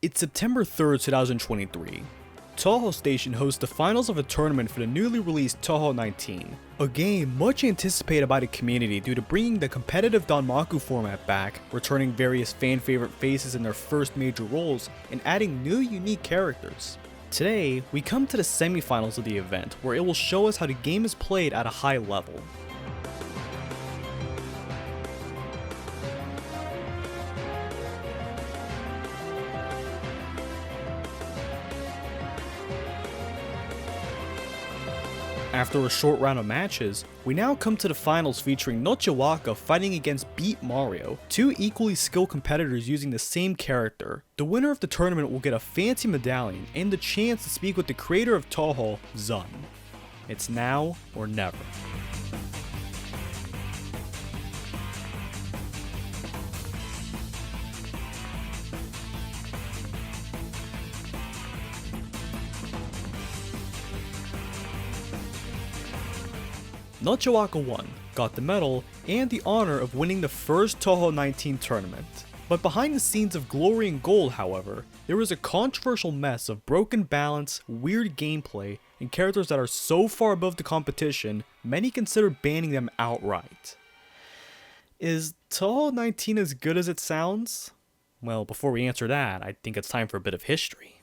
It's September 3rd, 2023. Touhou Station hosts the finals of a tournament for the newly released Touhou 19, a game much anticipated by the community due to bringing the competitive Danmaku format back, returning various fan-favorite faces in their first major roles, and adding new unique characters. Today, we come to the semifinals of the event, where it will show us how the game is played at a high level. After a short round of matches, we now come to the finals featuring Suwawako fighting against Beat Mario, two equally skilled competitors using the same character. The winner of the tournament will get a fancy medallion and the chance to speak with the creator of Touhou, Zun. It's now or never. Suwawako won, got the medal, and the honor of winning the first Touhou 19 tournament. But behind the scenes of glory and gold, however, there was a controversial mess of broken balance, weird gameplay, and characters that are so far above the competition, many consider banning them outright. Is Touhou 19 as good as it sounds? Well, before we answer that, I think it's time for a bit of history.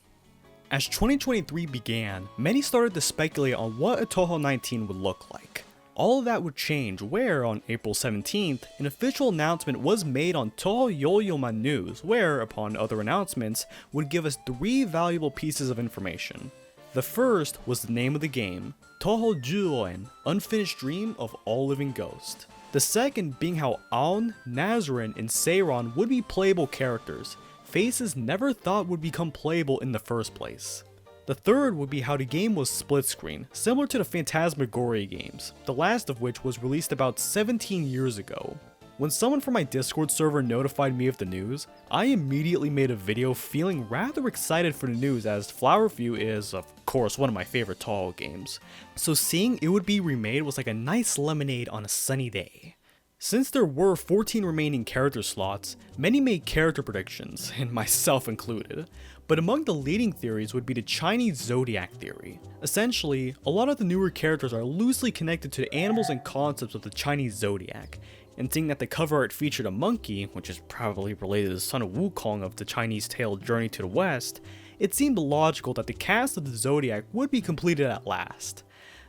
As 2023 began, many started to speculate on what a Touhou 19 would look like. All of that would change where, on April 17th, an official announcement was made on Touhou Yoyoma News where, upon other announcements, would give us three valuable pieces of information. The first was the name of the game, Touhou Juoen, Unfinished Dream of All Living Ghost. The second being how Aon, Nazarin, and Seiron would be playable characters, faces never thought would become playable in the first place. The third would be how the game was split screen, similar to the Phantasmagoria games, the last of which was released about 17 years ago. When someone from my Discord server notified me of the news, I immediately made a video feeling rather excited for the news as Flower View is, of course, one of my favorite Touhou games, so seeing it would be remade was like a nice lemonade on a sunny day. Since there were 14 remaining character slots, many made character predictions, and myself included, but among the leading theories would be the Chinese zodiac theory. Essentially, a lot of the newer characters are loosely connected to the animals and concepts of the Chinese zodiac, and seeing that the cover art featured a monkey, which is probably related to the son of Wukong of the Chinese tale Journey to the West, it seemed logical that the cast of the zodiac would be completed at last.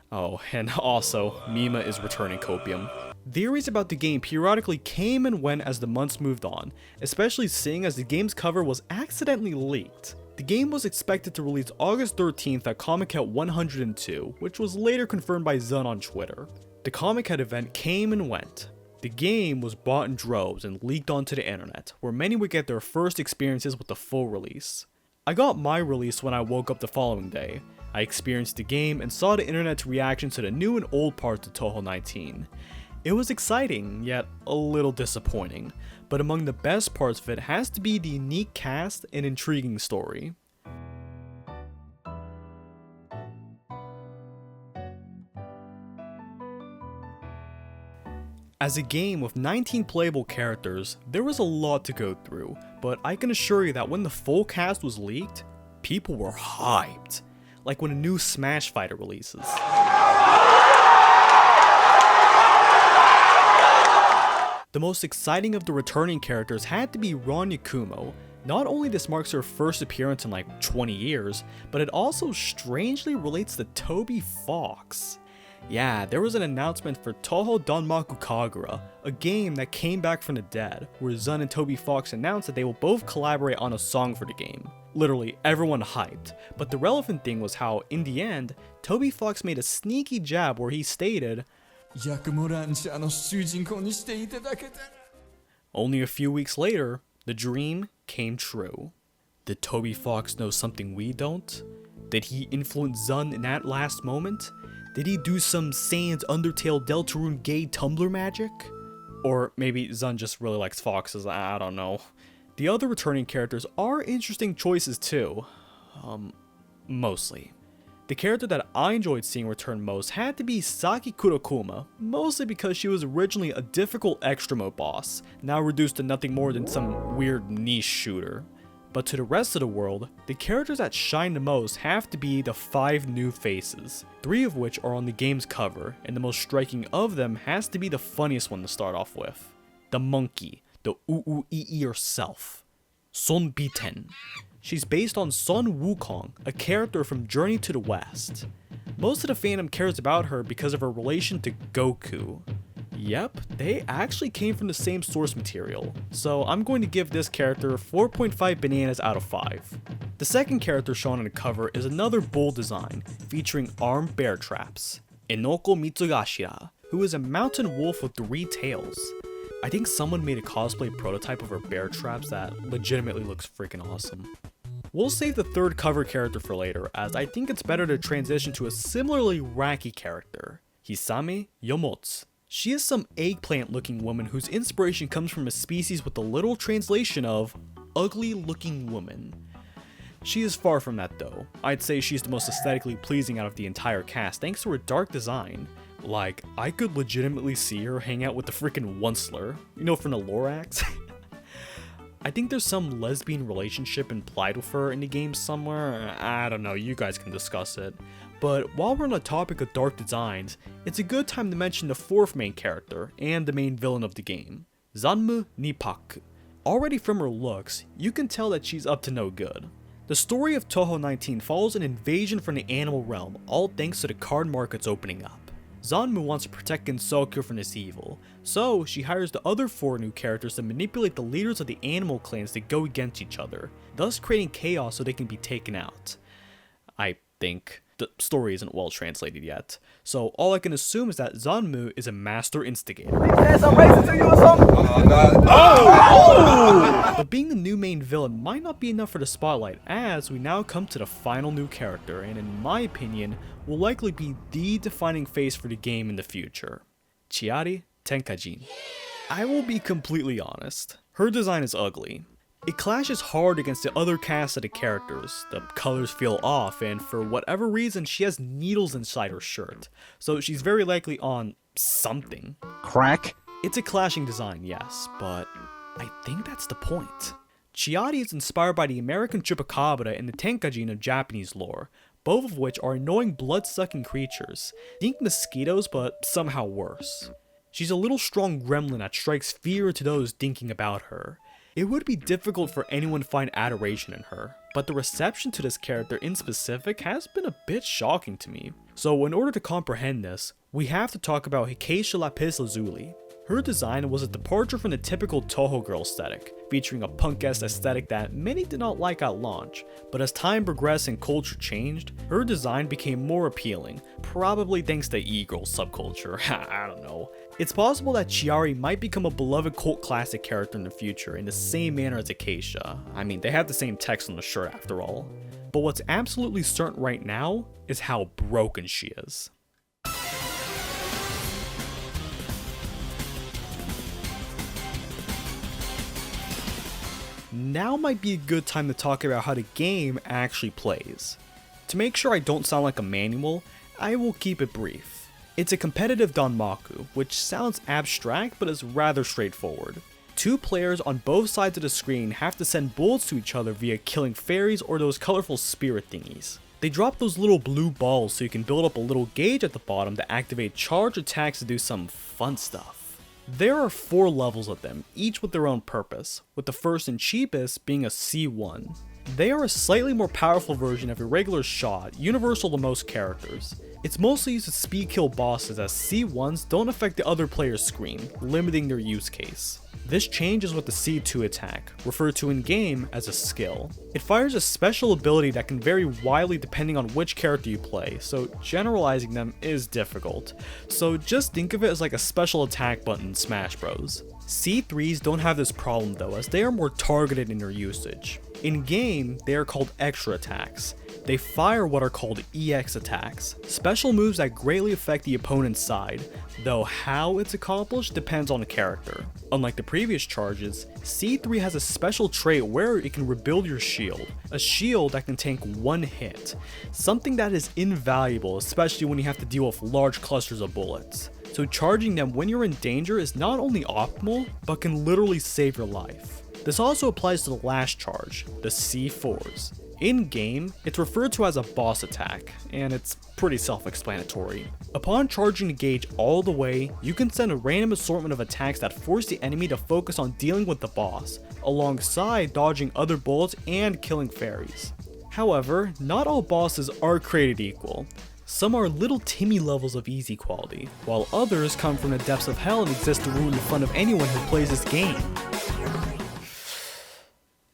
Oh, and also, Mima is returning Copium. Theories about the game periodically came and went as the months moved on, especially seeing as the game's cover was accidentally leaked. The game was expected to release August 13th at Comic-Con 102, which was later confirmed by Zun on Twitter. The Comic-Con event came and went. The game was bought in droves and leaked onto the internet, where many would get their first experiences with the full release. I got my release when I woke up the following day. I experienced the game and saw the internet's reaction to the new and old parts of Touhou 19. It was exciting, yet a little disappointing, but among the best parts of it has to be the unique cast and intriguing story. As a game with 19 playable characters, there was a lot to go through, but I can assure you that when the full cast was leaked, people were hyped, like when a new Smash fighter releases. The most exciting of the returning characters had to be Ron Yakumo. Not only this marks her first appearance in like 20 years, but it also strangely relates to Toby Fox. Yeah, there was an announcement for Touhou Danmaku Kagura, a game that came back from the dead, where Zun and Toby Fox announced that they will both collaborate on a song for the game. Literally everyone hyped, but the relevant thing was how, in the end, Toby Fox made a sneaky jab where he stated, only a few weeks later, the dream came true. Did Toby Fox know something we don't? Did he influence Zun in that last moment? Did he do some Sans Undertale Deltarune gay Tumblr magic? Or maybe Zun just really likes foxes, I don't know. The other returning characters are interesting choices too. Mostly. The character that I enjoyed seeing return most had to be Saki Kurokuma, mostly because she was originally a difficult extra mode boss, now reduced to nothing more than some weird niche shooter. But to the rest of the world, the characters that shine the most have to be the 5 new faces, 3 of which are on the game's cover, and the most striking of them has to be the funniest one to start off with. The monkey, the Uuu herself, Son Biten. She's based on Sun Wukong, a character from Journey to the West. Most of the fandom cares about her because of her relation to Goku. Yep, they actually came from the same source material, so I'm going to give this character 4.5 bananas out of 5. The second character shown on the cover is another bold design, featuring armed bear traps. Enoko Mitsugashira, who is a mountain wolf with 3 tails. I think someone made a cosplay prototype of her bear traps that legitimately looks freaking awesome. We'll save the third cover character for later, as I think it's better to transition to a similarly wacky character, Hisame Yomotsu. She is some eggplant looking woman whose inspiration comes from a species with the literal translation of ugly looking woman. She is far from that though. I'd say she's the most aesthetically pleasing out of the entire cast thanks to her dark design. Like, I could legitimately see her hang out with the freaking Onceler, you know, from the Lorax. I think there's some lesbian relationship implied with her in the game somewhere. I don't know, you guys can discuss it. But while we're on the topic of dark designs, it's a good time to mention the 4th main character and the main villain of the game, Zanmu Nippaku. Already from her looks, you can tell that she's up to no good. The story of Touhou 19 follows an invasion from the animal realm, all thanks to the card markets opening up. Zanmu wants to protect Gensokyo from this evil, so she hires the other 4 new characters to manipulate the leaders of the animal clans to go against each other, thus creating chaos so they can be taken out. I think. The story isn't well translated yet, so all I can assume is that Zanmu is a master instigator. But being the new main villain might not be enough for the spotlight, as we now come to the final new character, and in my opinion, will likely be the defining face for the game in the future. Chiari Tenkajin. I will be completely honest, her design is ugly. It clashes hard against the other cast of the characters, the colors feel off, and for whatever reason she has needles inside her shirt, so she's very likely on something. Crack? It's a clashing design, yes, but I think that's the point. Chiari is inspired by the American Chupacabra and the Tenkajin of Japanese lore, both of which are annoying blood-sucking creatures. Think mosquitoes, but somehow worse. She's a little strong gremlin that strikes fear to those thinking about her. It would be difficult for anyone to find adoration in her, but the reception to this character in specific has been a bit shocking to me. So in order to comprehend this, we have to talk about Hikaisha Lapis Lazuli. Her design was a departure from the typical Touhou girl aesthetic, featuring a punk-esque aesthetic that many did not like at launch, but as time progressed and culture changed, her design became more appealing, probably thanks to e-girl subculture, I don't know. It's possible that Chiari might become a beloved cult classic character in the future in the same manner as Acacia. I mean, they have the same text on the shirt after all. But what's absolutely certain right now is how broken she is. Now might be a good time to talk about how the game actually plays. To make sure I don't sound like a manual, I will keep it brief. It's a competitive danmaku, which sounds abstract but is rather straightforward. 2 players on both sides of the screen have to send bullets to each other via killing fairies or those colorful spirit thingies. They drop those little blue balls so you can build up a little gauge at the bottom to activate charge attacks to do some fun stuff. There are 4 levels of them, each with their own purpose, with the first and cheapest being a C1. They are a slightly more powerful version of a regular shot, universal to most characters. It's mostly used to speed kill bosses as C1s don't affect the other player's screen, limiting their use case. This changes with the C2 attack, referred to in-game as a skill. It fires a special ability that can vary widely depending on which character you play, so generalizing them is difficult. So just think of it as like a special attack button in Smash Bros. C3s don't have this problem though, as they are more targeted in their usage. In-game, they are called extra attacks. They fire what are called EX attacks, special moves that greatly affect the opponent's side, though how it's accomplished depends on the character. Unlike the previous charges, C3 has a special trait where it can rebuild your shield, a shield that can tank 1 hit, something that is invaluable especially when you have to deal with large clusters of bullets. So charging them when you're in danger is not only optimal, but can literally save your life. This also applies to the last charge, the C4s. In-game, it's referred to as a boss attack, and it's pretty self-explanatory. Upon charging the gauge all the way, you can send a random assortment of attacks that force the enemy to focus on dealing with the boss, alongside dodging other bullets and killing fairies. However, not all bosses are created equal. Some are little Timmy levels of easy quality, while others come from the depths of hell and exist to ruin the fun of anyone who plays this game.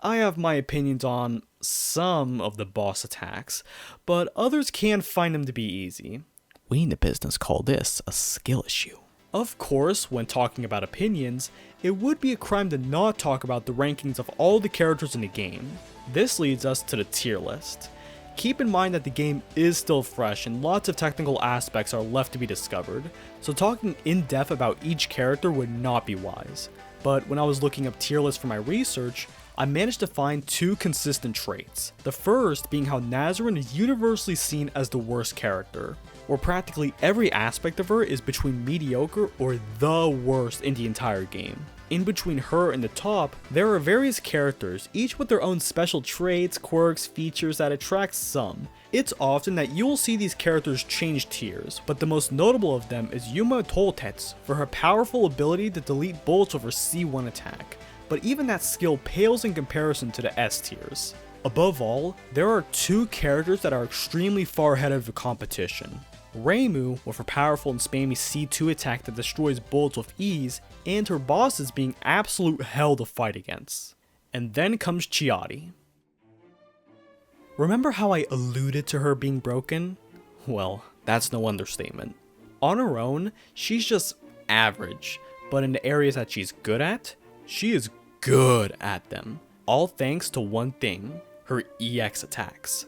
I have my opinions on some of the boss attacks, but others can find them to be easy. We in the business call this a skill issue. Of course, when talking about opinions, it would be a crime to not talk about the rankings of all the characters in the game. This leads us to the tier list. Keep in mind that the game is still fresh and lots of technical aspects are left to be discovered, so talking in depth about each character would not be wise. But when I was looking up tier lists for my research, I managed to find two consistent traits. The first being how Nazarene is universally seen as the worst character, where practically every aspect of her is between mediocre or the worst in the entire game. In between her and the top, there are various characters, each with their own special traits, quirks, features that attract some. It's often that you will see these characters change tiers, but the most notable of them is Yuma Toltetsu for her powerful ability to delete bullets with her C1 attack. But even that skill pales in comparison to the S tiers. Above all, there are two characters that are extremely far ahead of the competition. Reimu with her powerful and spammy C2 attack that destroys bullets with ease, and her bosses being absolute hell to fight against. And then comes Chiari. Remember how I alluded to her being broken? Well, that's no understatement. On her own, she's just average, but in the areas that she's good at, she is good at them, all thanks to one thing, her EX attacks.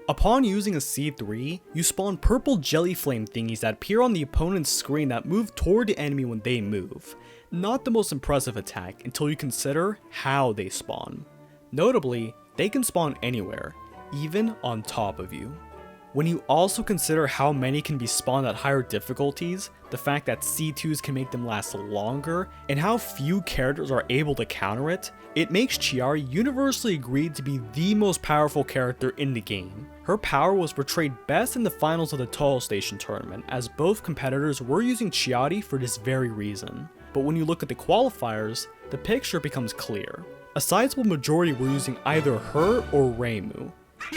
Upon using a C3, you spawn purple jelly flame thingies that appear on the opponent's screen that move toward the enemy when they move. Not the most impressive attack until you consider how they spawn. Notably, they can spawn anywhere, even on top of you. When you also consider how many can be spawned at higher difficulties, the fact that C2s can make them last longer, and how few characters are able to counter it, it makes Chiari universally agreed to be the most powerful character in the game. Her power was portrayed best in the finals of the Touhou Station tournament, as both competitors were using Chiari for this very reason. But when you look at the qualifiers, the picture becomes clear. A sizable majority were using either her or Reimu,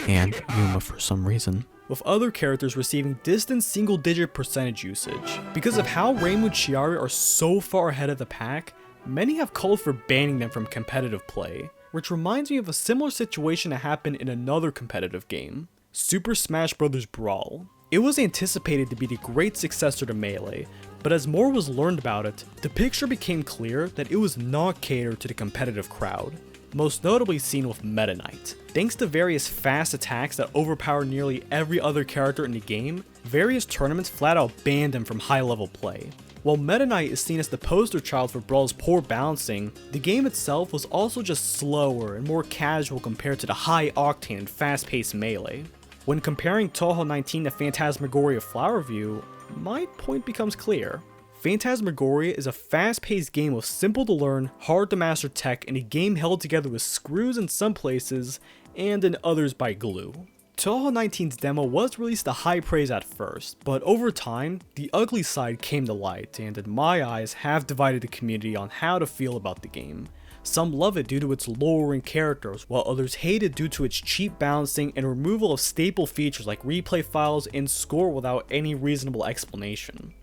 and Yuma for some reason, with other characters receiving distant single-digit percentage usage. Because of how Reimu and Chiari are so far ahead of the pack, many have called for banning them from competitive play, which reminds me of a similar situation that happened in another competitive game, Super Smash Bros. Brawl. It was anticipated to be the great successor to Melee, but as more was learned about it, the picture became clear that it was not catered to the competitive crowd. Most notably seen with Meta Knight. Thanks to various fast attacks that overpower nearly every other character in the game, various tournaments flat out banned him from high level play. While Meta Knight is seen as the poster child for Brawl's poor balancing, the game itself was also just slower and more casual compared to the high octane and fast paced Melee. When comparing Touhou 19 to Phantasmagoria Flower View, my point becomes clear. Phantasmagoria is a fast-paced game with simple to learn, hard to master tech, and a game held together with screws in some places, and in others by glue. Touhou 19's demo was released to high praise at first, but over time, the ugly side came to light, and in my eyes, have divided the community on how to feel about the game. Some love it due to its lore and characters, while others hate it due to its cheap balancing and removal of staple features like replay files and score without any reasonable explanation.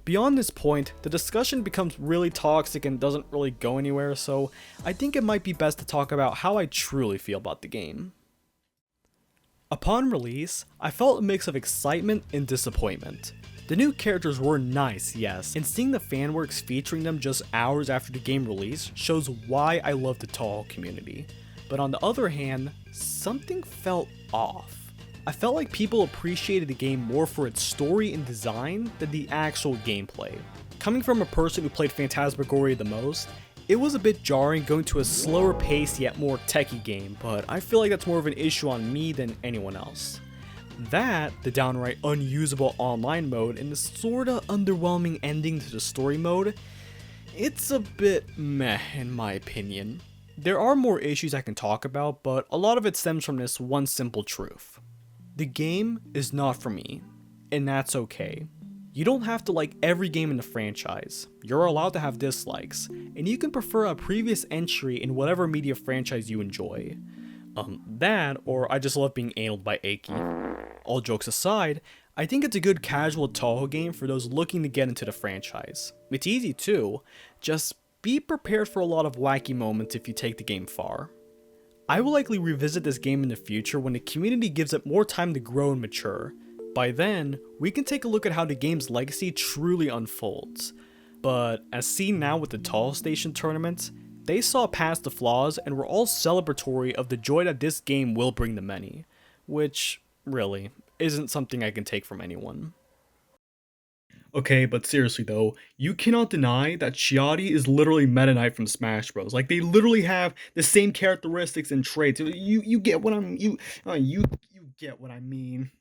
Beyond this point, the discussion becomes really toxic and doesn't really go anywhere, so I think it might be best to talk about how I truly feel about the game. Upon release, I felt a mix of excitement and disappointment. The new characters were nice, yes, and seeing the fanworks featuring them just hours after the game release shows why I love the Touhou community. But on the other hand, something felt off. I felt like people appreciated the game more for its story and design than the actual gameplay. Coming from a person who played Phantasmagoria the most, it was a bit jarring going to a slower paced yet more techie game, but I feel like that's more of an issue on me than anyone else. That, the downright unusable online mode, and the sorta underwhelming ending to the story mode, it's a bit meh in my opinion. There are more issues I can talk about, but a lot of it stems from this one simple truth. The game is not for me, and that's okay. You don't have to like every game in the franchise. You're allowed to have dislikes, and you can prefer a previous entry in whatever media franchise you enjoy. That, or I just love being analed by Aki. All jokes aside, I think it's a good casual Touhou game for those looking to get into the franchise. It's easy too, just be prepared for a lot of wacky moments if you take the game far. I will likely revisit this game in the future when the community gives it more time to grow and mature. By then, we can take a look at how the game's legacy truly unfolds. But as seen now with the Touhou Station tournaments, they saw past the flaws and were all celebratory of the joy that this game will bring to many, which, really, isn't something I can take from anyone. Okay, but seriously though, you cannot deny that Chiadi is literally Meta Knight from Smash Bros. Like they literally have the same characteristics and traits. You get what I'm you get what I mean.